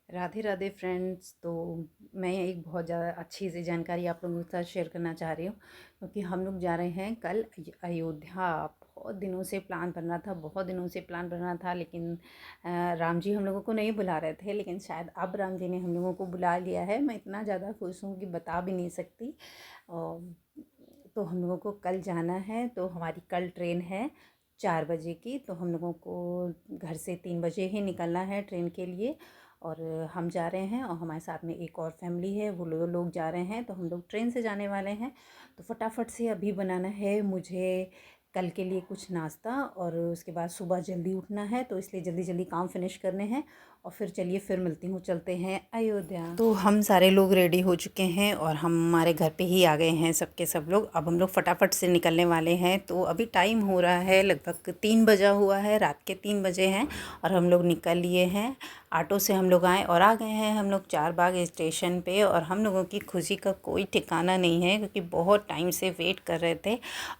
Radhe Radhe friends. तो मैं एक बहुत ज़्यादा अच्छी सी जानकारी आप लोगों के साथ शेयर करना चाह रही हूँ, क्योंकि हम लोग जा रहे हैं कल अयोध्या। बहुत दिनों से प्लान बन रहा था, लेकिन राम जी हम लोगों को नहीं बुला रहे थे, लेकिन शायद अब राम जी ने हम लोगों को बुला लिया है। मैं इतना ज़्यादा खुश हूँ कि बता भी नहीं सकती। तो हम लोगों को कल जाना है। तो हमारी कल ट्रेन है 4 बजे की। तो हम लोगों को घर से 3 बजे ही निकलना है ट्रेन के लिए। और हम जा रहे हैं और हमारे साथ में एक और फैमिली है, वो लोग जा रहे हैं। तो हम लोग ट्रेन से जाने वाले हैं। तो फटाफट से अभी बनाना है मुझे कल के लिए कुछ नाश्ता, और उसके बाद सुबह जल्दी उठना है, तो इसलिए जल्दी जल्दी काम फिनिश करने हैं। और फिर चलिए फिर मिलती हूँ, चलते हैं अयोध्या। तो हम सारे लोग रेडी हो चुके हैं और हम हमारे घर पे ही आ गए हैं सबके सब लोग। अब हम लोग फटाफट से निकलने वाले हैं। तो अभी टाइम हो रहा है लगभग 3 बजा हुआ है, रात के 3 बजे हैं और हम लोग निकल लिए हैं। ऑटो से हम लोग आए और आ गए हैं हम लोग चारबाग स्टेशन पे। और हम लोगों की खुशी का कोई ठिकाना नहीं है, क्योंकि बहुत टाइम से वेट कर रहे थे।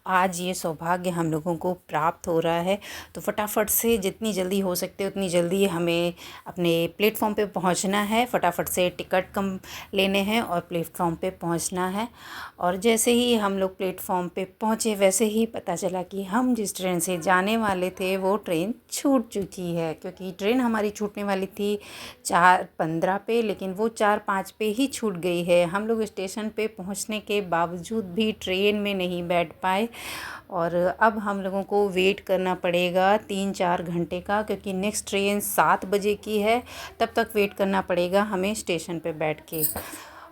आज ये सौभाग्य हम लोगों को प्राप्त हो रहा है। तो फटाफट से जितनी जल्दी हो सकते उतनी जल्दी हमें अपने प्लेटफॉर्म पे पहुंचना है। फटाफट से टिकट कम लेने हैं और प्लेटफॉर्म पे पहुंचना है। और जैसे ही हम लोग प्लेटफॉर्म पे पहुंचे, वैसे ही पता चला कि हम जिस ट्रेन से जाने वाले थे वो ट्रेन छूट चुकी है। क्योंकि ट्रेन हमारी छूटने वाली थी 4:15 पे, लेकिन वो 4:05 पे ही छूट गई है। हम लोग स्टेशन पे पहुंचने के बावजूद भी ट्रेन में नहीं बैठ पाए। और अब हम लोगों को वेट करना पड़ेगा 3-4 घंटे का, क्योंकि नेक्स्ट ट्रेन 7 बजे की है। तब तक वेट करना पड़ेगा हमें स्टेशन पे बैठ के।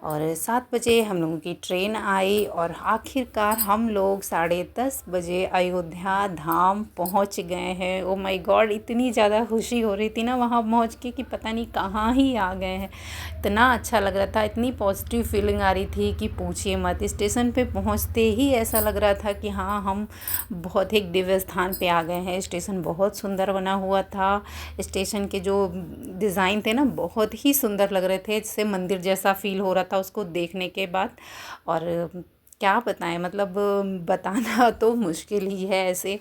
और 7 बजे हम लोगों की ट्रेन आई और आखिरकार हम लोग 10:30 बजे अयोध्या धाम पहुंच गए हैं। ओ माय गॉड, इतनी ज़्यादा खुशी हो रही थी ना वहाँ पहुंच के कि पता नहीं कहाँ ही आ गए हैं। इतना अच्छा लग रहा था, इतनी पॉजिटिव फीलिंग आ रही थी कि पूछिए मत। स्टेशन पे पहुंचते ही ऐसा लग रहा था कि हाँ, हम बहुत एक दिव्य स्थान पे आ गए हैं। स्टेशन बहुत सुंदर बना हुआ था। स्टेशन के जो डिज़ाइन थे ना, बहुत ही सुंदर लग रहे थे, जैसे मंदिर जैसा फील हो रहा था उसको देखने के बाद। और क्या बताएं, मतलब बताना तो मुश्किल ही है ऐसे।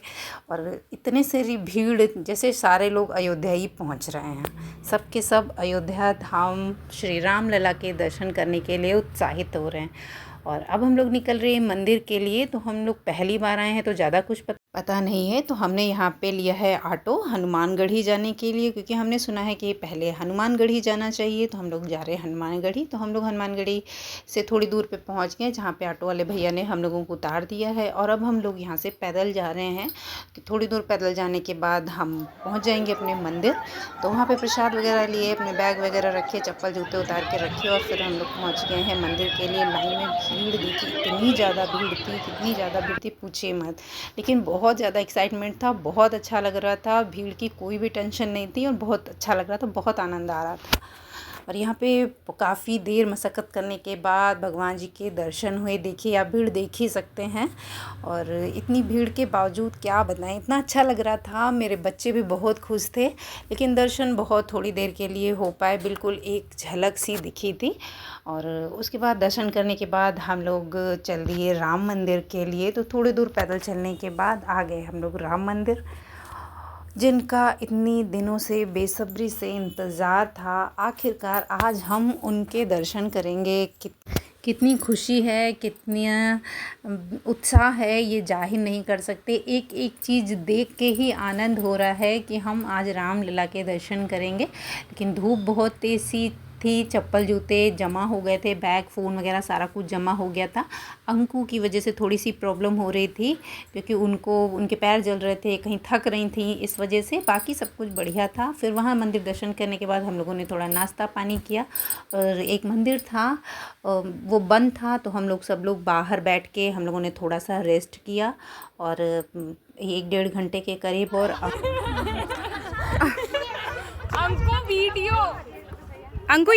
और इतने सारी भीड़, जैसे सारे लोग अयोध्या ही पहुंच रहे हैं। सब के सब अयोध्या धाम श्री राम लला के दर्शन करने के लिए उत्साहित हो रहे हैं। और अब हम लोग निकल रहे हैं मंदिर के लिए। तो हम लोग पहली बार आए हैं तो ज़्यादा कुछ पता नहीं है। तो हमने यहाँ पे लिया है ऑटो हनुमानगढ़ी जाने के लिए, क्योंकि हमने सुना है कि पहले हनुमानगढ़ी जाना चाहिए। तो हम लोग जा रहे हैं हनुमानगढ़ी। तो हम लोग हनुमानगढ़ी से थोड़ी दूर पे पहुँच गए, जहाँ पे ऑटो वाले भैया ने हम लोगों को उतार दिया है। और अब हम लोग यहाँ से पैदल जा रहे हैं कि थोड़ी दूर पैदल जाने के बाद हम पहुँच जाएंगे अपने मंदिर। तो वहाँ पे प्रसाद वगैरह लिए, अपने बैग वगैरह रखे, चप्पल जूते उतार के रखे, और फिर हम लोग पहुँच गए हैं मंदिर के लिए। लाइन में भीड़ देखी, इतनी ज़्यादा भीड़ थी, कितनी ज़्यादा भीड़ थी पूछिए मत। लेकिन बहुत ज़्यादा एक्साइटमेंट था, बहुत अच्छा लग रहा था। भीड़ की कोई भी टेंशन नहीं थी और बहुत अच्छा लग रहा था, बहुत आनंद आ रहा था। और यहाँ पे काफ़ी देर मशक्क़त करने के बाद भगवान जी के दर्शन हुए। देखिए, आप भीड़ देख ही सकते हैं। और इतनी भीड़ के बावजूद क्या बताएं, इतना अच्छा लग रहा था। मेरे बच्चे भी बहुत खुश थे। लेकिन दर्शन बहुत थोड़ी देर के लिए हो पाए, बिल्कुल एक झलक सी दिखी थी। और उसके बाद दर्शन करने के बाद हम लोग चल दिए राम मंदिर के लिए। तो थोड़ी दूर पैदल चलने के बाद आ गए हम लोग राम मंदिर, जिनका इतनी दिनों से बेसब्री से इंतज़ार था। आखिरकार आज हम उनके दर्शन करेंगे। कितनी खुशी है, कितनी उत्साह है, ये जाहिर नहीं कर सकते। एक एक चीज़ देख के ही आनंद हो रहा है कि हम आज राम लला के दर्शन करेंगे। लेकिन धूप बहुत तेज़ सी थी, चप्पल जूते जमा हो गए थे, बैग फ़ोन वगैरह सारा कुछ जमा हो गया था। अंकु की वजह से थोड़ी सी प्रॉब्लम हो रही थी, क्योंकि उनके पैर जल रहे थे, कहीं थक रही थी, इस वजह से। बाकी सब कुछ बढ़िया था। फिर वहाँ मंदिर दर्शन करने के बाद हम लोगों ने थोड़ा नाश्ता पानी किया। और एक मंदिर था, वो बंद था, तो हम लोग सब लोग बाहर बैठ के हम लोगों ने थोड़ा सा रेस्ट किया। और 1-1.5 घंटे के करीब। और हमको वीडियो अंकु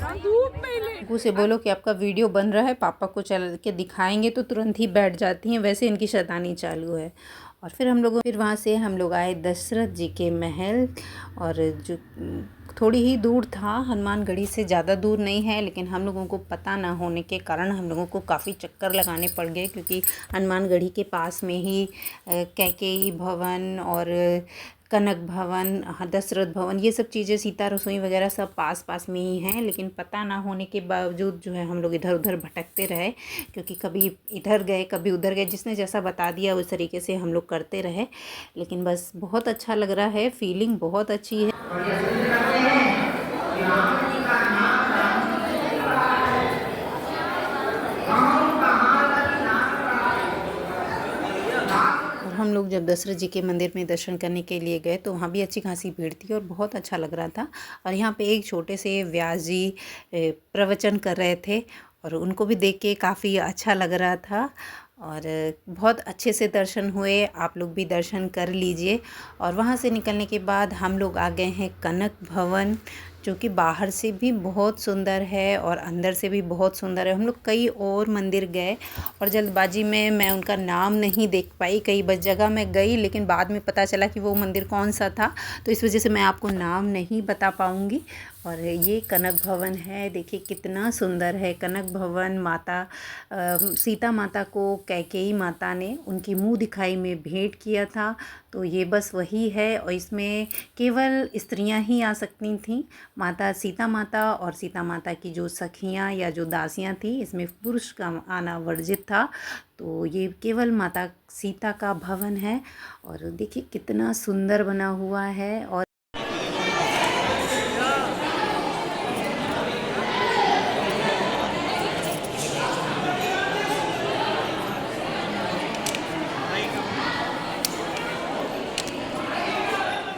अंकु से बोलो कि आपका वीडियो बन रहा है, पापा को चल के दिखाएंगे तो तुरंत ही बैठ जाती हैं, वैसे इनकी शैतानी चालू है। और फिर वहाँ से हम लोग आए दशरथ जी के महल। और जो थोड़ी ही दूर था, हनुमानगढ़ी से ज़्यादा दूर नहीं है, लेकिन हम लोगों को पता ना होने के कारण हम लोगों को काफ़ी चक्कर लगाने पड़ गए, क्योंकि हनुमानगढ़ी के पास में ही कैकेयी भवन और कनक भवन, दशरथ भवन, ये सब चीज़ें, सीता रसोई वगैरह सब पास पास में ही हैं। लेकिन पता ना होने के बावजूद जो है हम लोग इधर उधर भटकते रहे, क्योंकि कभी इधर गए कभी उधर गए, जिसने जैसा बता दिया उस तरीके से हम लोग करते रहे। लेकिन बस बहुत अच्छा लग रहा है, फीलिंग बहुत अच्छी है। और हम लोग जब दशरथ जी के मंदिर में दर्शन करने के लिए गए तो वहाँ भी अच्छी खासी भीड़ थी और बहुत अच्छा लग रहा था। और यहाँ पे एक छोटे से व्यास जी प्रवचन कर रहे थे और उनको भी देख के काफ़ी अच्छा लग रहा था और बहुत अच्छे से दर्शन हुए। आप लोग भी दर्शन कर लीजिए। और वहाँ से निकलने के बाद हम लोग आ गए हैं कनक भवन, जो कि बाहर से भी बहुत सुंदर है और अंदर से भी बहुत सुंदर है। हम लोग कई और मंदिर गए और जल्दबाजी में मैं उनका नाम नहीं देख पाई। कई बस जगह मैं गई लेकिन बाद में पता चला कि वो मंदिर कौन सा था, तो इस वजह से मैं आपको नाम नहीं बता पाऊँगी। और ये कनक भवन है, देखिए कितना सुंदर है कनक भवन। माता सीता माता को कैकेयी माता ने उनकी मुँह दिखाई में भेंट किया था, तो ये बस वही है। और इसमें केवल स्त्रियां ही आ सकती थीं, माता सीता माता और सीता माता की जो सखियां या जो दासियां थी, इसमें पुरुष का आना वर्जित था। तो ये केवल माता सीता का भवन है और देखिए कितना सुंदर बना हुआ है। और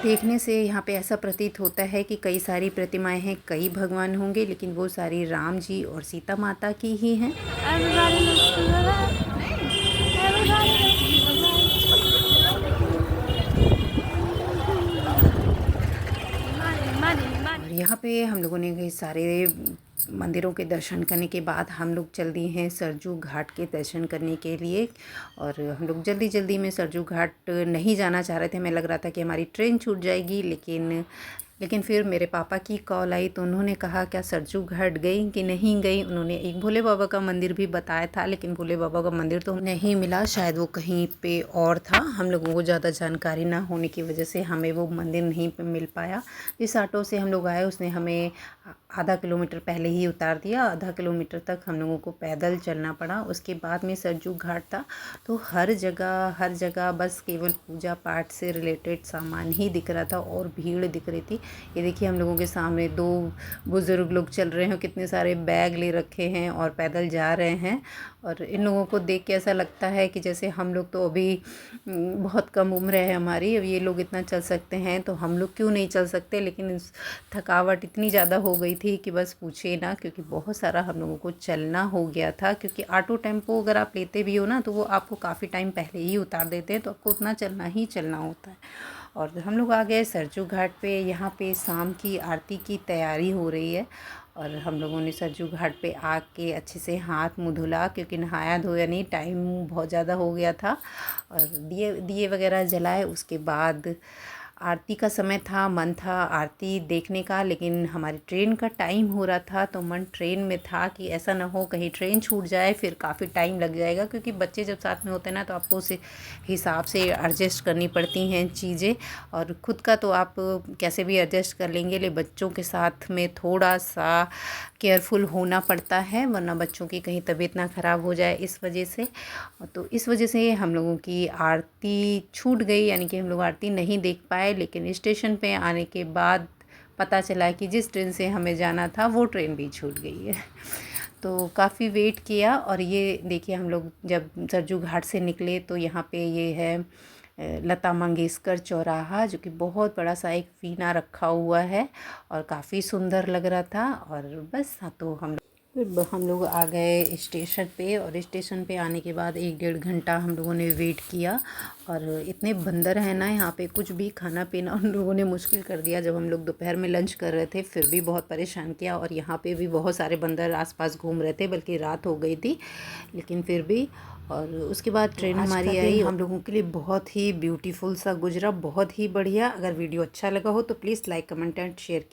देखने से यहाँ पे ऐसा प्रतीत होता है कि कई सारी प्रतिमाएं हैं, कई भगवान होंगे, लेकिन वो सारी राम जी और सीता माता की ही हैं। Everybody looks to the left. Everybody looks to the right. और यहाँ पे हम लोगों ने कई सारे मंदिरों के दर्शन करने के बाद हम लोग चल दिए हैं सरजू घाट के दर्शन करने के लिए। और हम लोग जल्दी जल्दी में सरजू घाट नहीं जाना चाह रहे थे। हमें लग रहा था कि हमारी ट्रेन छूट जाएगी, लेकिन फिर मेरे पापा की कॉल आई तो उन्होंने कहा क्या सरजू घाट गई कि नहीं गई। उन्होंने एक भोले बाबा का मंदिर भी बताया था, लेकिन भोले बाबा का मंदिर तो नहीं मिला, शायद वो कहीं पे और था। हम लोगों को ज़्यादा जानकारी ना होने की वजह से हमें वो मंदिर नहीं मिल पाया। जिस ऑटो से हम लोग आए उसने हमें आधा किलोमीटर पहले ही उतार दिया। आधा किलोमीटर तक हम लोगों को पैदल चलना पड़ा। उसके बाद में सरजू घाट था, तो हर जगह बस केवल पूजा पाठ से रिलेटेड सामान ही दिख रहा था और भीड़ दिख रही थी। ये देखिए हम लोगों के सामने दो बुज़ुर्ग लोग चल रहे हैं, कितने सारे बैग ले रखे हैं और पैदल जा रहे हैं। और इन लोगों को देख के ऐसा लगता है कि जैसे हम लोग तो अभी बहुत कम उम्र है हमारी, अब ये लोग इतना चल सकते हैं तो हम लोग क्यों नहीं चल सकते। लेकिन थकावट इतनी ज़्यादा हो गई थी कि बस पूछिए ना, क्योंकि बहुत सारा हम लोगों को चलना हो गया था। क्योंकि ऑटो टेम्पो अगर आप लेते भी हो ना तो वो आपको काफ़ी टाइम पहले ही उतार देते हैं, तो आपको उतना चलना ही चलना होता है। और हम लोग आ गए सरजू घाट पे। यहाँ पे शाम की आरती की तैयारी हो रही है और हम लोगों ने सरजू घाट पे आके अच्छे से हाथ मुँह धुला, क्योंकि नहाया धोया नहीं, टाइम बहुत ज़्यादा हो गया था। और दिए वगैरह जलाए। उसके बाद आरती का समय था, मन था आरती देखने का, लेकिन हमारी ट्रेन का टाइम हो रहा था तो मन ट्रेन में था कि ऐसा ना हो कहीं ट्रेन छूट जाए, फिर काफ़ी टाइम लग जाएगा। क्योंकि बच्चे जब साथ में होते हैं ना तो आपको उस हिसाब से एडजस्ट करनी पड़ती हैं चीज़ें। और ख़ुद का तो आप कैसे भी एडजस्ट कर लेंगे, लेकिन बच्चों के साथ में थोड़ा सा केयरफुल होना पड़ता है, वरना बच्चों की कहीं तबीयत ना ख़राब हो जाए इस वजह से। तो इस वजह से हम लोगों की आरती छूट गई, यानी कि हम लोग आरती नहीं देख पाए। लेकिन स्टेशन पे आने के बाद पता चला कि जिस ट्रेन से हमें जाना था वो ट्रेन भी छूट गई है। तो काफ़ी वेट किया। और ये देखिए हम लोग जब सरजू घाट से निकले तो यहाँ पे ये है लता मंगेशकर चौराहा, जो कि बहुत बड़ा सा एक वीणा रखा हुआ है और काफ़ी सुंदर लग रहा था। और बस तो हम लोग आ गए स्टेशन पे। और स्टेशन पे आने के बाद 1-1.5 घंटा हम लोगों ने वेट किया। और इतने बंदर हैं ना यहाँ पे, कुछ भी खाना पीना उन लोगों ने मुश्किल कर दिया। जब हम लोग दोपहर में लंच कर रहे थे फिर भी बहुत परेशान किया। और यहाँ पे भी बहुत सारे बंदर आसपास घूम रहे थे, बल्कि रात हो गई थी लेकिन फिर भी। और उसके बाद ट्रेन हमारी आई। हम लोगों के लिए बहुत ही ब्यूटीफुल सा गुजरा, बहुत ही बढ़िया। अगर वीडियो अच्छा लगा हो तो please like comment and share कीजिए।